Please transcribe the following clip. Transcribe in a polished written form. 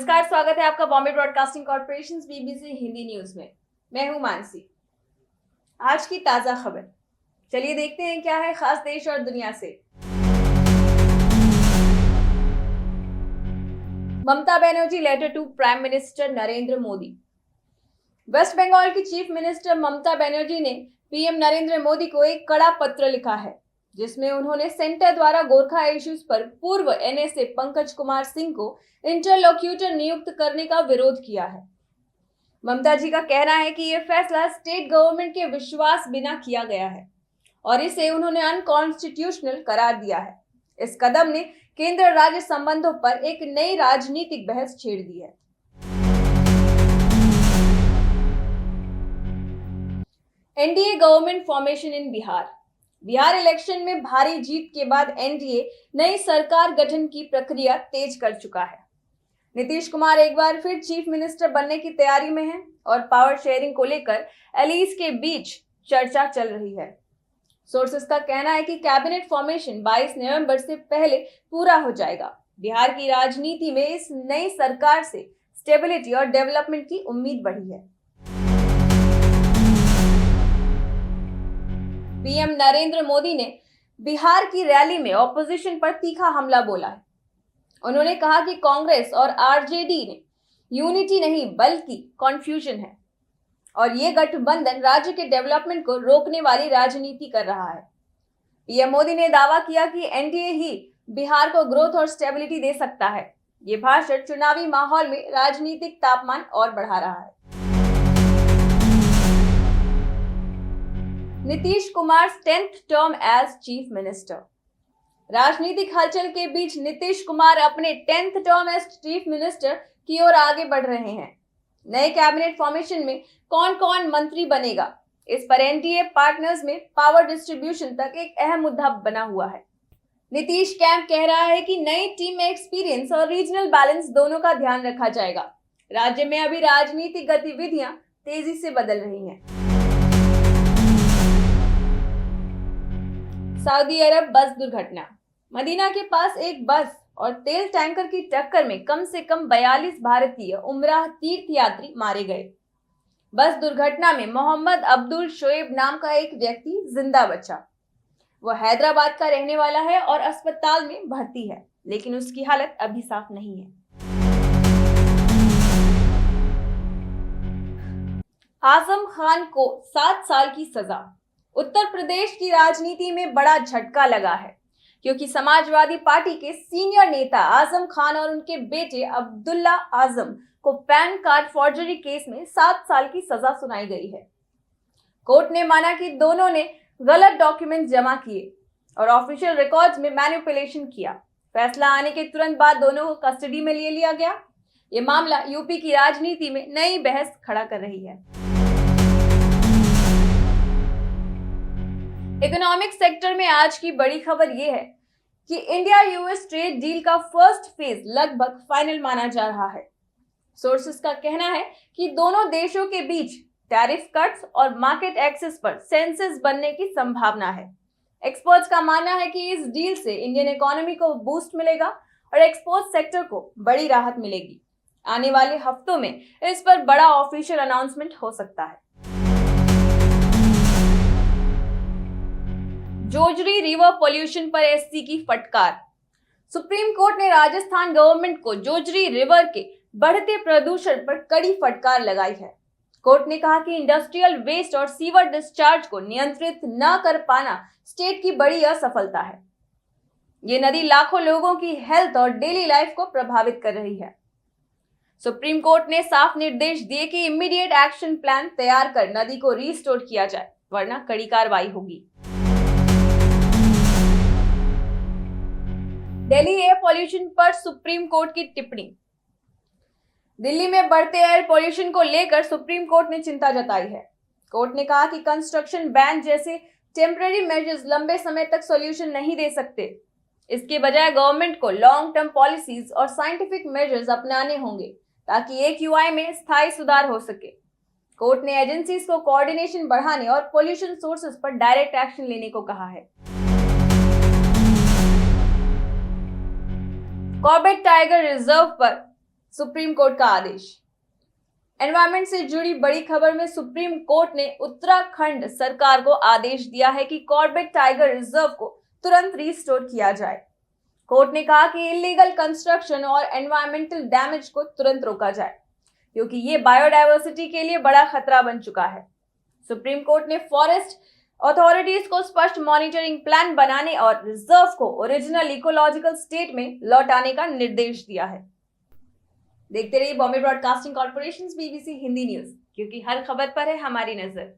नमस्कार, स्वागत है आपका Bombay broadcasting corporation BBC Hindi news में। मैं हूं मानसी। आज की ताजा खबर, चलिए देखते हैं क्या है खास देश और दुनिया से। Mamata Banerjee letter to prime minister Narendra Modi. West Bengal की चीफ मिनिस्टर ममता बनर्जी ने पीएम नरेंद्र मोदी को एक कड़ा पत्र लिखा है, जिसमें उन्होंने सेंटर द्वारा गोरखा इश्यूज पर पूर्व एनएसए पंकज कुमार सिंह को इंटरलोक्यूटर नियुक्त करने का विरोध किया है। ममता जी का कहना है कि यह फैसला स्टेट गवर्नमेंट के विश्वास बिना किया गया है और इसे उन्होंने अनकॉन्स्टिट्यूशनल करार दिया है। इस कदम ने केंद्र राज्य संबंधों पर एक नई राजनीतिक बहस छेड़ दी है। एनडीए गवर्नमेंट फॉर्मेशन इन बिहार। बिहार इलेक्शन में भारी जीत के बाद एनडीए नई सरकार गठन की प्रक्रिया तेज कर चुका है। नीतीश कुमार एक बार फिर चीफ मिनिस्टर बनने की तैयारी में हैं और पावर शेयरिंग को लेकर एलीज के बीच चर्चा चल रही है। सोर्सेस का कहना है कि कैबिनेट फॉर्मेशन 22 नवंबर से पहले पूरा हो जाएगा। बिहार की राजनीति में इस नई सरकार से स्टेबिलिटी और डेवलपमेंट की उम्मीद बढ़ी है। पीएम नरेंद्र मोदी ने बिहार की रैली में ऑपोजिशन पर तीखा हमला बोला है। उन्होंने कहा कि कांग्रेस और आरजेडी ने यूनिटी नहीं बल्कि कॉन्फ्यूजन है और ये गठबंधन राज्य के डेवलपमेंट को रोकने वाली राजनीति कर रहा है। पीएम मोदी ने दावा किया कि एनडीए ही बिहार को ग्रोथ और स्टेबिलिटी दे सकता है। ये भाषण चुनावी माहौल में राजनीतिक तापमान और बढ़ा रहा है। Nitish Kumar 10th term as chief minister. राजनीतिक हलचल के बीच नीतीश कुमार अपने 10th term as chief minister की ओर आगे बढ़ रहे हैं। नए कैबिनेट फॉर्मेशन में कौन कौन मंत्री बनेगा, इस पर एनडीए पार्टनर्स में पावर डिस्ट्रीब्यूशन तक एक अहम मुद्दा बना हुआ है। नीतीश कैंप कह रहा है कि नई टीम में एक्सपीरियंस और रीजनल बैलेंस दोनों का ध्यान रखा जाएगा। राज्य में अभी राजनीतिक गतिविधियां तेजी से बदल रही हैं। सऊदी अरब बस दुर्घटना। मदीना के पास एक बस और तेल टैंकर की टक्कर में कम से कम 42 भारतीय उमराह तीर्थयात्री मारे गए। बस दुर्घटना में मोहम्मद अब्दुल शोएब नाम का एक व्यक्ति जिंदा बचा। वह हैदराबाद का रहने वाला है और अस्पताल में भर्ती है, लेकिन उसकी हालत अभी साफ नहीं है। आजम खान को 7 साल की सजा। उत्तर प्रदेश की राजनीति में बड़ा झटका लगा है, क्योंकि समाजवादी पार्टी के सीनियर नेता आजम खान और उनके बेटे अब्दुल्ला आजम को पैन कार्ड फॉर्जरी केस में 7 साल की सजा सुनाई गई है। कोर्ट ने माना कि दोनों ने गलत डॉक्यूमेंट जमा किए और ऑफिशियल रिकॉर्ड्स में मैनिपुलेशन किया। फैसला आने के तुरंत बाद दोनों को कस्टडी में ले लिया गया। ये मामला यूपी की राजनीति में नई बहस खड़ा कर रही है। इकोनॉमिक सेक्टर में आज की बड़ी खबर यह है कि इंडिया यूएस ट्रेड डील का फर्स्ट फेज लगभग फाइनल माना जा रहा है। सोर्सेस का कहना है कि दोनों देशों के बीच टैरिफ कट्स और मार्केट एक्सेस पर सेंसेस बनने की संभावना है। एक्सपर्ट्स का मानना है कि इस डील से इंडियन इकोनॉमी को बूस्ट मिलेगा और एक्सपोर्ट सेक्टर को बड़ी राहत मिलेगी। आने वाले हफ्तों में इस पर बड़ा ऑफिशियल अनाउंसमेंट हो सकता है। जोजरी रिवर पॉल्यूशन पर एससी की फटकार। सुप्रीम कोर्ट ने राजस्थान गवर्नमेंट को जोजरी रिवर के बढ़ते प्रदूषण पर कड़ी फटकार लगाई है। कोर्ट ने कहा कि इंडस्ट्रियल वेस्ट और सीवर डिस्चार्ज को नियंत्रित न कर पाना स्टेट की बड़ी असफलता है। ये नदी लाखों लोगों की हेल्थ और डेली लाइफ को प्रभावित कर रही है। सुप्रीम कोर्ट ने साफ निर्देश दिए कि इमीडिएट एक्शन प्लान तैयार कर नदी को रीस्टोर किया जाए, वरना कड़ी कार्रवाई होगी। दिल्ली एयर पॉल्यूशन पर सुप्रीम कोर्ट की टिप्पणी। दिल्ली में बढ़ते एयर पॉल्यूशन को लेकर सुप्रीम कोर्ट ने चिंता जताई है। कोर्ट ने कहा कि कंस्ट्रक्शन बैन जैसे टेम्पररी मेजर्स लंबे समय तक सॉल्यूशन नहीं दे सकते। इसके बजाय गवर्नमेंट को लॉन्ग टर्म पॉलिसीज और साइंटिफिक मेजर्स अपनाने होंगे ताकि एक्यूआई में स्थायी सुधार हो सके। कोर्ट ने एजेंसीज को कोऑर्डिनेशन बढ़ाने और पॉल्यूशन सोर्सेज पर डायरेक्ट एक्शन लेने को कहा है। कॉर्बेट टाइगर रिजर्व पर सुप्रीम कोर्ट का आदेश। एनवायरमेंट से जुड़ी बड़ी खबर में सुप्रीम कोर्ट ने उत्तराखंड सरकार को आदेश दिया है कि कॉर्बेट टाइगर रिजर्व को तुरंत रिस्टोर किया जाए। कोर्ट ने कहा कि इलीगल कंस्ट्रक्शन और एनवायरमेंटल डैमेज को तुरंत रोका जाए, क्योंकि ये बायोडायवर्सिटी के लिए बड़ा खतरा बन चुका है। सुप्रीम कोर्ट ने फॉरेस्ट अथॉरिटीज को स्पष्ट मॉनिटरिंग प्लान बनाने और रिजर्व को ओरिजिनल इकोलॉजिकल स्टेट में लौटाने का निर्देश दिया है। देखते रहिए Bombay broadcasting corporation BBC Hindi news, क्योंकि हर खबर पर है हमारी नजर।